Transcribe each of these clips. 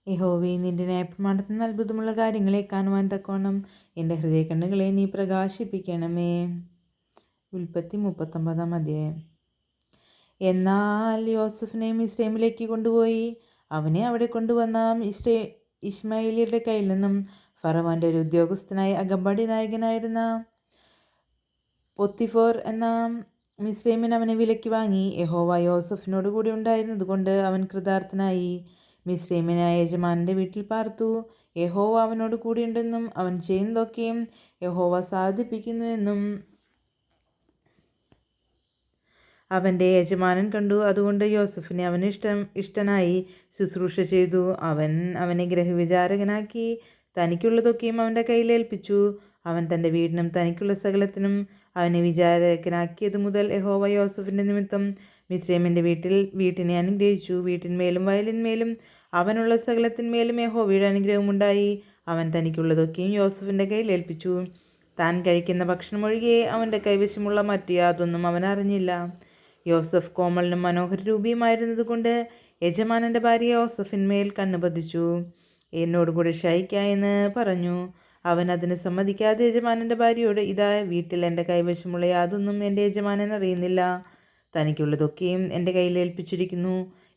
യഹോവേ, നിന്റെ ന്യായപ്രമാണത്തിന് അത്ഭുതമുള്ള കാര്യങ്ങളെ കാണുവാൻ തക്കവണ്ണം എൻ്റെ ഹൃദയകണ്ണുകളെ നീ പ്രകാശിപ്പിക്കണമേ. ഉൽപ്പത്തി 39 എന്നാൽ യോസഫിനെ മിസ്രൈമിലേക്ക് കൊണ്ടുപോയി അവനെ അവിടെ കൊണ്ടുവന്ന ഇശ്മായേല്യരുടെ കയ്യിൽ നിന്നും ഫറവോൻ്റെ ഒരു ഉദ്യോഗസ്ഥനായ അകമ്പടി നായകനായിരുന്ന പൊത്തിഫോർ എന്ന മിസ്രൈമിൻ അവനെ വിലയ്ക്ക് വാങ്ങി. യഹോവ യോസഫിനോട് കൂടി ഉണ്ടായിരുന്നത് കൊണ്ട് അവൻ കൃതാർത്ഥനായി മിസ്രൈമിനായ യജമാനൻ്റെ വീട്ടിൽ പാർത്തു. യഹോവ അവനോട് കൂടിയുണ്ടെന്നും അവൻ ചെയ്യുന്നതൊക്കെയും യഹോവ സാധിപ്പിക്കുന്നു എന്നും അവൻ്റെ യജമാനൻ കണ്ടു. അതുകൊണ്ട് യോസഫിനെ അവന് ഇഷ്ടനായി ശുശ്രൂഷ ചെയ്തു. അവനെ ഗ്രഹവിചാരകനാക്കി തനിക്കുള്ളതൊക്കെയും അവൻ്റെ കയ്യിൽ ഏൽപ്പിച്ചു. അവൻ തൻ്റെ വീടിനും തനിക്കുള്ള സകലത്തിനും അവനെ വിചാരകനാക്കിയത് മുതൽ യഹോവ യോസഫിൻ്റെ നിമിത്തം മിസ്രൈമിൻ്റെ വീട്ടിനെ അനുഗ്രഹിച്ചു. വീട്ടിന്മേലും വയലിന്മേലും അവനുള്ള സകലത്തിന്മേലും യഹോവയുടെ അനുഗ്രഹമുണ്ടായി. അവൻ തനിക്കുള്ളതൊക്കെയും യോസഫിൻ്റെ കയ്യിൽ ഏൽപ്പിച്ചു. താൻ കഴിക്കുന്ന ഭക്ഷണം ഒഴികെ അവൻ്റെ കൈവശമുള്ള മറ്റു യാതൊന്നും അവൻ അറിഞ്ഞില്ല. യോസഫ് കോമളിനും മനോഹര രൂപിയുമായിരുന്നത് കൊണ്ട് യജമാനൻ്റെ ഭാര്യ യോസഫിന്മേൽ കണ്ണു പതിച്ചു. എന്നോടുകൂടെ ശയിക്ക എന്ന് പറഞ്ഞു. അവൻ അതിന് സമ്മതിക്കാതെ യജമാനൻ്റെ ഭാര്യയോട്, ഇതാ, വീട്ടിൽ എൻ്റെ കൈവശമുള്ള യാതൊന്നും എൻ്റെ യജമാനൻ അറിയുന്നില്ല. തനിക്കുള്ളതൊക്കെയും എൻ്റെ കയ്യിൽ ഏൽപ്പിച്ചിരിക്കുന്നു.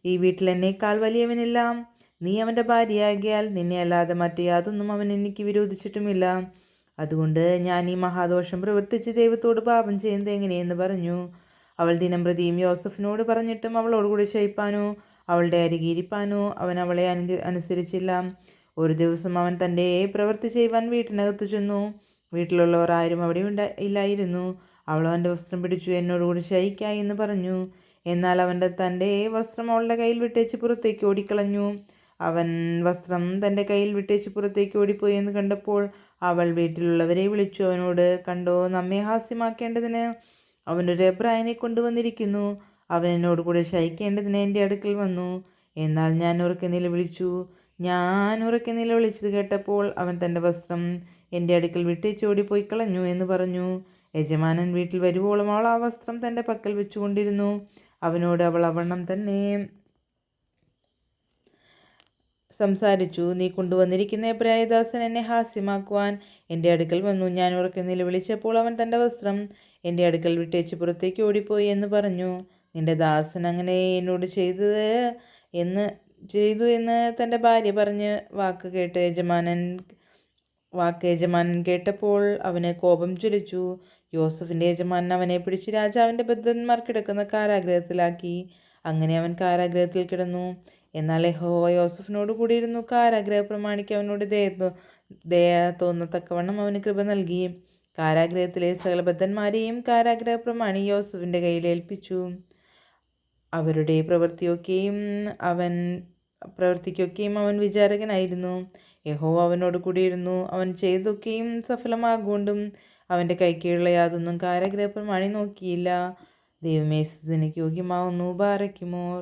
ഈ വീട്ടിൽ എന്നേക്കാൾ വലിയവനില്ല. നീ അവൻ്റെ ഭാര്യയാകിയാൽ നിന്നെ അല്ലാതെ മറ്റു യാതൊന്നും അവൻ എനിക്ക് വിരോധിച്ചിട്ടുമില്ല. അതുകൊണ്ട് ഞാൻ ഈ മഹാദോഷം പ്രവർത്തിച്ച് ദൈവത്തോട് പാപം ചെയ്യുന്നത് എങ്ങനെയെന്ന് പറഞ്ഞു. അവൾ ദിനംപ്രതിയും യോസഫിനോട് പറഞ്ഞിട്ടും അവളോടുകൂടി ശയിപ്പാനോ അവളുടെ അരികിരിപ്പാനോ അവൻ അവളെ അനുസരിച്ചില്ല. ഒരു ദിവസം അവൻ തൻ്റെ പ്രവൃത്തി ചെയ്യുവാൻ വീട്ടിനകത്തു ചെന്നു. വീട്ടിലുള്ളവർ ആരും അവിടെ ഇല്ലായിരുന്നു. അവൾ അവൻ്റെ വസ്ത്രം പിടിച്ചു എന്നോടുകൂടി ശയിക്ക എന്ന് പറഞ്ഞു. എന്നാൽ തൻ്റെ വസ്ത്രം അവളുടെ കയ്യിൽ വിട്ടേച്ച് പുറത്തേക്ക് ഓടിക്കളഞ്ഞു. അവൻ വസ്ത്രം തൻ്റെ കയ്യിൽ വിട്ടേച്ച് പുറത്തേക്ക് ഓടിപ്പോയി എന്ന് കണ്ടപ്പോൾ അവൾ വീട്ടിലുള്ളവരെ വിളിച്ചു അവനോട്, കണ്ടോ, നമ്മെ ഹാസ്യമാക്കേണ്ടതിന് അവനൊരു എബ്രായനെ കൊണ്ടുവന്നിരിക്കുന്നു. അവൻ എന്നോട് കൂടെ ശയിക്കേണ്ടതിന് എൻ്റെ അടുക്കൽ വന്നു. എന്നാൽ ഞാൻ ഉറക്കെ നിലവിളിച്ചു. ഞാൻ ഉറക്കെ നിലവിളിച്ചത് കേട്ടപ്പോൾ അവൻ തൻ്റെ വസ്ത്രം എൻ്റെ അടുക്കൽ വിട്ടേച്ചോടിപ്പോയി കളഞ്ഞു എന്ന് പറഞ്ഞു. യജമാനൻ വീട്ടിൽ വരുവോളം അവൾ ആ വസ്ത്രം തൻ്റെ പക്കൽ വെച്ചുകൊണ്ടിരുന്നു. അവനോട് അവൾ അവണ്ണം തന്നെ സംസാരിച്ചു. നീ കൊണ്ടുവന്നിരിക്കുന്ന എബ്രായദാസൻ എന്നെ ഹാസ്യമാക്കുവാൻ എൻ്റെ അടുക്കൽ വന്നു. ഞാൻ ഉറക്കെ നിലവിളിച്ചപ്പോൾ അവൻ തൻ്റെ വസ്ത്രം എൻ്റെ അടുക്കൽ വിട്ടേച്ച് പുറത്തേക്ക് ഓടിപ്പോയി എന്ന് പറഞ്ഞു. നിന്റെ ദാസൻ അങ്ങനെ എന്നോട് ചെയ്തു എന്ന് തൻ്റെ ഭാര്യ പറഞ്ഞ് വാക്ക് യജമാനൻ കേട്ടപ്പോൾ അവന് കോപം ജ്വലിച്ചു. യോസഫിൻ്റെ യജമാനൻ അവനെ പിടിച്ച് രാജാവിൻ്റെ ബദ്ധന്മാർ കിടക്കുന്ന കാരാഗ്രഹത്തിലാക്കി. അങ്ങനെ അവൻ കാരാഗ്രഹത്തിൽ കിടന്നു. എന്നാൽ യഹോവ യോസഫിനോട് കൂടിയിരുന്നു. കാരാഗ്രഹ പ്രമാണിക്ക് അവനോട് ദയ തോന്നത്തക്കവണ്ണം അവന് കൃപ നൽകി. കാരാഗ്രഹത്തിലെ സകലബദ്ധന്മാരെയും കാരാഗ്രഹ പ്രമാണി യോസഫിൻ്റെ കയ്യിൽ ഏൽപ്പിച്ചു. അവരുടെ പ്രവൃത്തിക്കൊക്കെയും അവൻ വിചാരകനായിരുന്നു. യഹോവ അവനോട് കൂടിയിരുന്നു. അവൻ ചെയ്തൊക്കെയും സഫലമാകൊണ്ടും അവൻ്റെ കൈക്കീഴുള്ള യാതൊന്നും കാരാഗ്രഹ പ്രമാണി നോക്കിയില്ല. ദൈവമേ, സ്തുതിക്ക് യോഗ്യമാവുന്നു. ബാറയ്ക്കുമോർ.